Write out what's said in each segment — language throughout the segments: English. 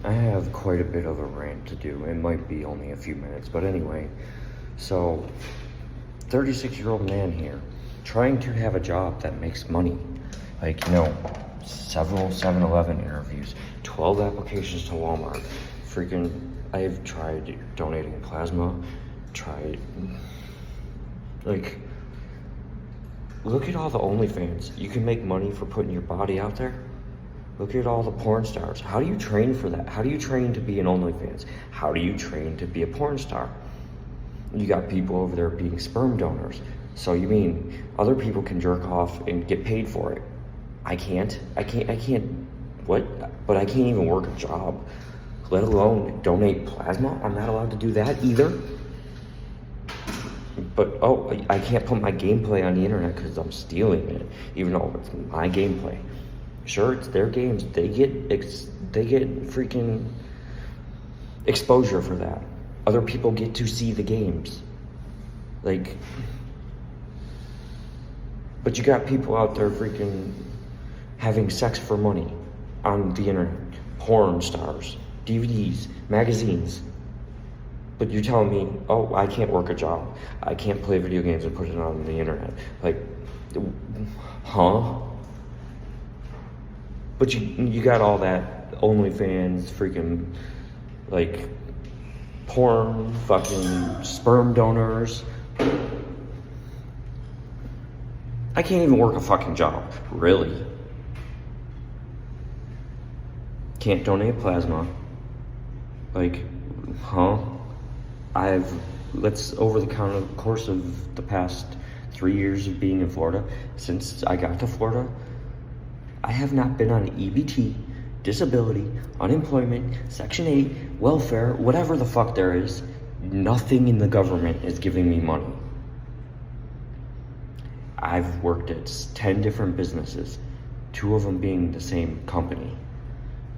I have quite a bit of a rant to do. It might be only a few minutes, but anyway. So, 36-year-old man here, trying to have a job that makes money. Like, several 7-Eleven interviews, 12 applications to Walmart. I've tried donating plasma, look at all the OnlyFans. You can make money for putting your body out there. Look at all the porn stars. How do you train for that? How do you train to be an OnlyFans? How do you train to be a porn star? You got people over there being sperm donors. So you mean other people can jerk off and get paid for it? I can't, what? But I can't even work a job, let alone donate plasma. I'm not allowed to do that either. But, I can't put my gameplay on the internet because I'm stealing it, even though it's my gameplay. Sure, it's their games. They get freaking exposure for that. Other people get to see the games. But you got people out there freaking having sex for money on the internet. Porn stars, DVDs, magazines. But you're telling me, I can't work a job. I can't play video games and put it on the internet. Huh? But you got all that OnlyFans, freaking, porn, fucking sperm donors. I can't even work a fucking job, really. Can't donate plasma. Huh? Over the course of the past 3 years of being in Florida, since I got to Florida, I have not been on EBT, disability, unemployment, Section 8, welfare, whatever the fuck there is. Nothing in the government is giving me money. I've worked at 10 different businesses, 2 of them being the same company,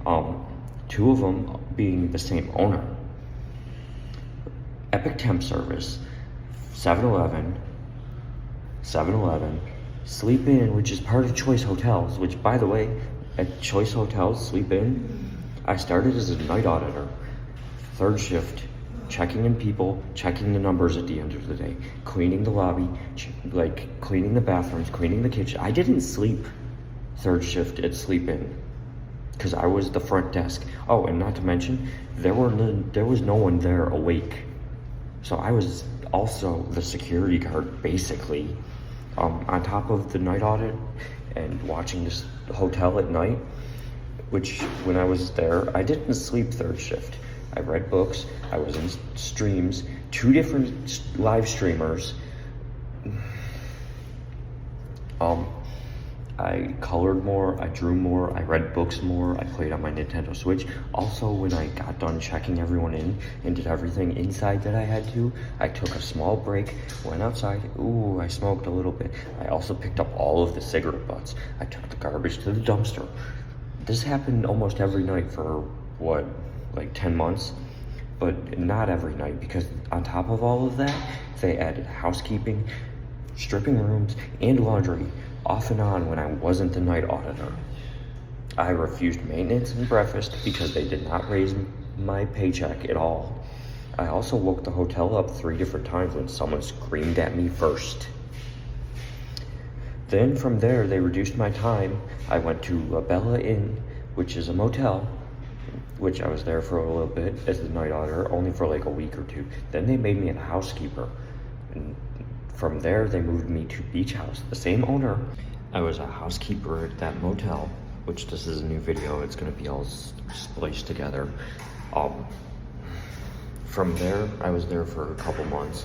2 of them being the same owner. Epic Temp Service, 7-Eleven, Sleep In, which is part of Choice Hotels, which, by the way, at Choice Hotels, Sleep In, I started as a night auditor, 3rd shift, checking in people, checking the numbers at the end of the day, cleaning the lobby, cleaning the bathrooms, cleaning the kitchen. I didn't sleep 3rd shift at Sleep In because I was the front desk. Oh, and not to mention, there was no one there awake. So I was also the security guard, basically. On top of the night audit and watching this hotel at night, which when I was there, I didn't sleep 3rd shift. I read books, I was in streams, 2 different live streamers. I colored more, I drew more, I read books more, I played on my Nintendo Switch. Also, when I got done checking everyone in and did everything inside that I had to, I took a small break, went outside, I smoked a little bit. I also picked up all of the cigarette butts. I took the garbage to the dumpster. This happened almost every night for, 10 months? But not every night, because on top of all of that, they added housekeeping, stripping rooms, and laundry, off and on when I wasn't the night auditor. I refused maintenance and breakfast because they did not raise my paycheck at all. I also woke the hotel up 3 different times when someone screamed at me first. Then from there, they reduced my time. I went to La Bella Inn, which is a motel, which I was there for a little bit as the night auditor, only for a week or 2. Then they made me a housekeeper. And from there, they moved me to Beach House, the same owner. I was a housekeeper at that motel, which this is a new video. It's gonna be all spliced together. From there, I was there for a couple months,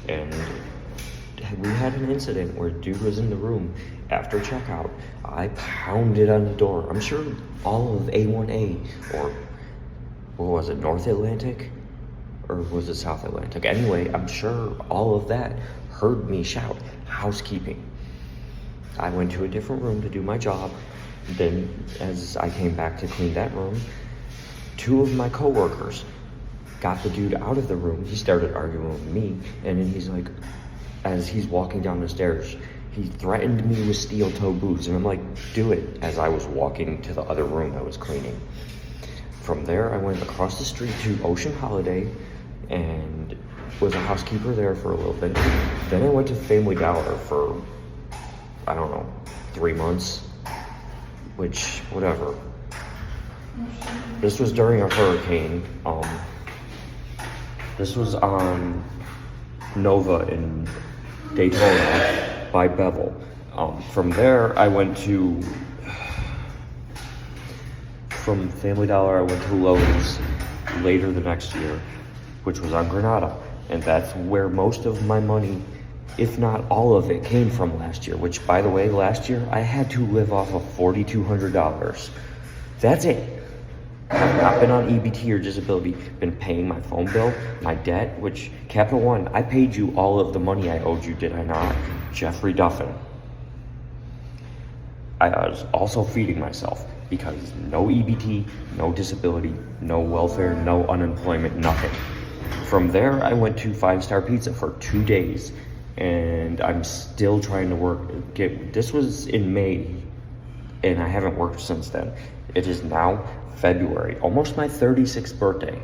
and we had an incident where a dude was in the room after checkout. I pounded on the door. I'm sure all of A1A, or what was it, North Atlantic? Or was it South Atlantic? Anyway, I'm sure all of that heard me shout, housekeeping. I went to a different room to do my job. Then, as I came back to clean that room, 2 of my coworkers got the dude out of the room. He started arguing with me, and then he's like, as he's walking down the stairs, he threatened me with steel-toe boots, and I'm like, do it, as I was walking to the other room I was cleaning. From there, I went across the street to Ocean Holiday and was a housekeeper there for a little bit. Then I went to Family Dollar for, I don't know, 3 months, which, whatever. This was during a hurricane. This was on Nova in Daytona by Bevel. From there, I went to, from Family Dollar, I went to Lowe's later the next year, which was on Granada. And that's where most of my money, if not all of it, came from last year, which, by the way, last year, I had to live off of $4,200. That's it. I've not been on EBT or disability, been paying my phone bill, my debt, which, Capital One, I paid you all of the money I owed you, did I not? Jeffrey Duffin. I was also feeding myself because no EBT, no disability, no welfare, no unemployment, nothing. From there, I went to 5-Star Pizza for 2 days, and I'm still trying to this was in May, and I haven't worked since then. It is now February, almost my 36th birthday.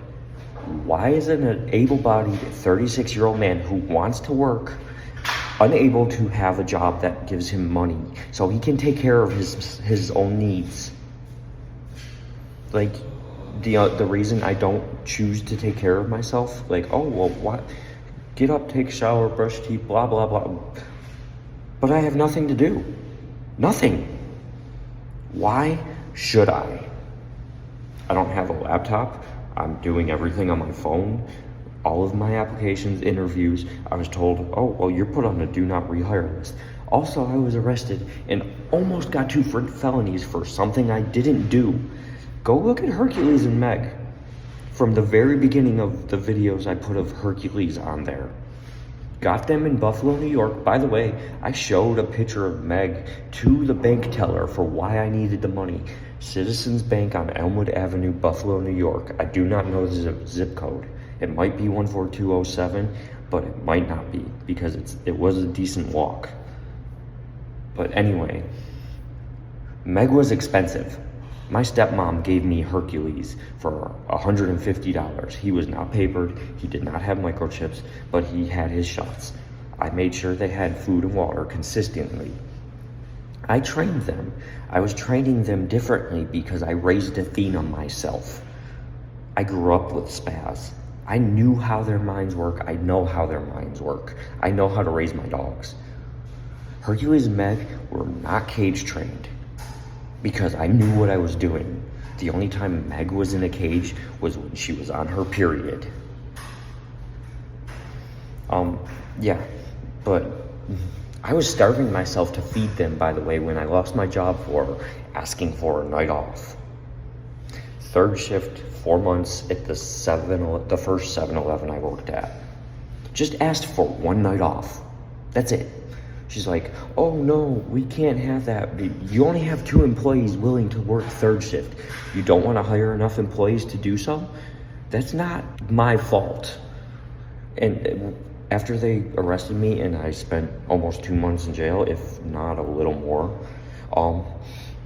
Why is an able-bodied 36-year-old man who wants to work unable to have a job that gives him money so he can take care of his own needs? Like, the reason I don't choose to take care of myself, like, oh, well, what? Get up, take a shower, brush teeth, blah, blah, blah. But I have nothing to do. Nothing. Why should I? I don't have a laptop. I'm doing everything on my phone. All of my applications, interviews, I was told, oh, well, you're put on a do not rehire list. Also, I was arrested and almost got 2 felonies for something I didn't do. Go look at Hercules and Meg. From the very beginning of the videos I put of Hercules on there. Got them in Buffalo, New York. By the way, I showed a picture of Meg to the bank teller for why I needed the money. Citizens Bank on Elmwood Avenue, Buffalo, New York. I do not know the zip code. It might be 14207, but it might not be because it was a decent walk. But anyway, Meg was expensive. My stepmom gave me Hercules for $150. He was not papered, he did not have microchips, but he had his shots. I made sure they had food and water consistently. I trained them. I was training them differently because I raised Athena myself. I grew up with spaz. I knew how their minds work. I know how their minds work. I know how to raise my dogs. Hercules and Meg were not cage trained because I knew what I was doing. The only time Meg was in a cage was when she was on her period. Yeah, but I was starving myself to feed them, by the way, when I lost my job for asking for a night off. 3rd shift, 4 months at the first 7-Eleven I worked at. Just asked for 1 night off. That's it. She's like, oh no, we can't have that. You only have 2 employees willing to work 3rd shift. You don't want to hire enough employees to do so? That's not my fault. And after they arrested me and I spent almost 2 months in jail, if not a little more,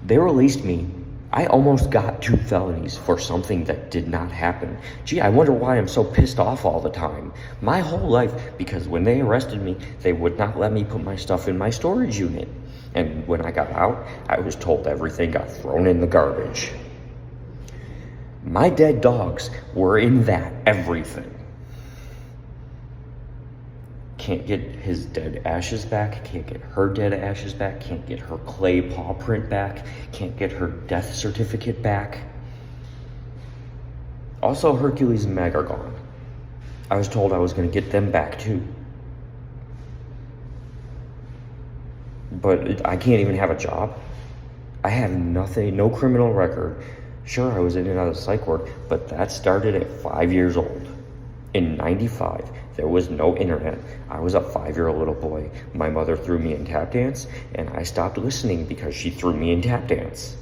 they released me. I almost got 2 felonies for something that did not happen. Gee, I wonder why I'm so pissed off all the time. My whole life, because when they arrested me, they would not let me put my stuff in my storage unit. And when I got out, I was told everything got thrown in the garbage. My dead dogs were in that everything. Can't get his dead ashes back, can't get her dead ashes back, can't get her clay paw print back, can't get her death certificate back. Also, Hercules and Meg are gone. I was told I was going to get them back too. But I can't even have a job. I have nothing, no criminal record. Sure, I was in and out of psych ward, but that started at 5 years old. In '95, there was no internet. I was a 5-year-old little boy. My mother threw me in tap dance, and I stopped listening because she threw me in tap dance.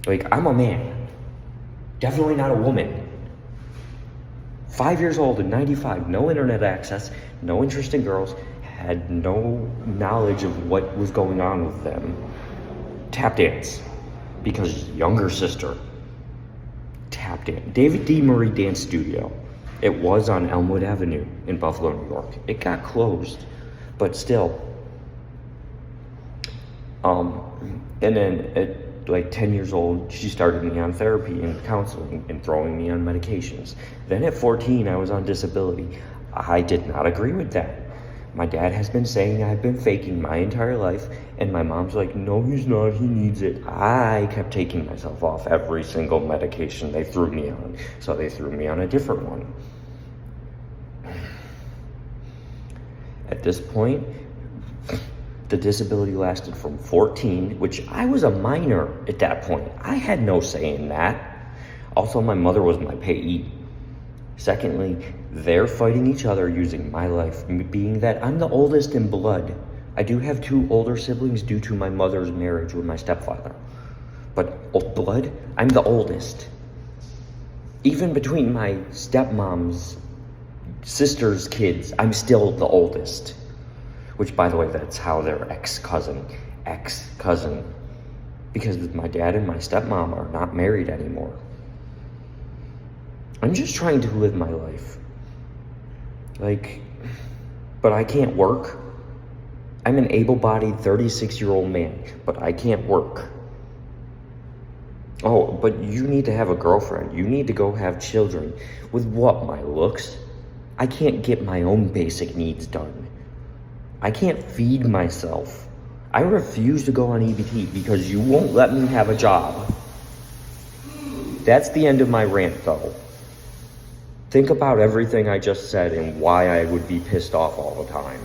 Like, I'm a man. Definitely not a woman. 5 years old in '95, no internet access, no interest in girls, had no knowledge of what was going on with them. Tap dance. Because younger sister. Tap tap dance. David D. Murray Dance Studio. It was on Elmwood Avenue in Buffalo, New York. It got closed, but still. And then at like 10 years old, she started me on therapy and counseling and throwing me on medications. Then at 14, I was on disability. I did not agree with that. My dad has been saying I've been faking my entire life, and my mom's like, no, he's not, he needs it. I kept taking myself off every single medication they threw me on, so they threw me on a different one. At this point, the disability lasted from 14, which I was a minor at that point. I had no say in that. Also, my mother was my payee. Secondly, they're fighting each other using my life, being that I'm the oldest in blood. I do have 2 older siblings due to my mother's marriage with my stepfather. But blood, I'm the oldest. Even between my stepmom's sister's kids, I'm still the oldest. Which, by the way, that's how they're ex-cousin. Because my dad and my stepmom are not married anymore. I'm just trying to live my life. But I can't work. I'm an able-bodied 36-year-old man, but I can't work. Oh, but you need to have a girlfriend. You need to go have children. With what, my looks? I can't get my own basic needs done. I can't feed myself. I refuse to go on EBT because you won't let me have a job. That's the end of my rant, though. Think about everything I just said and why I would be pissed off all the time.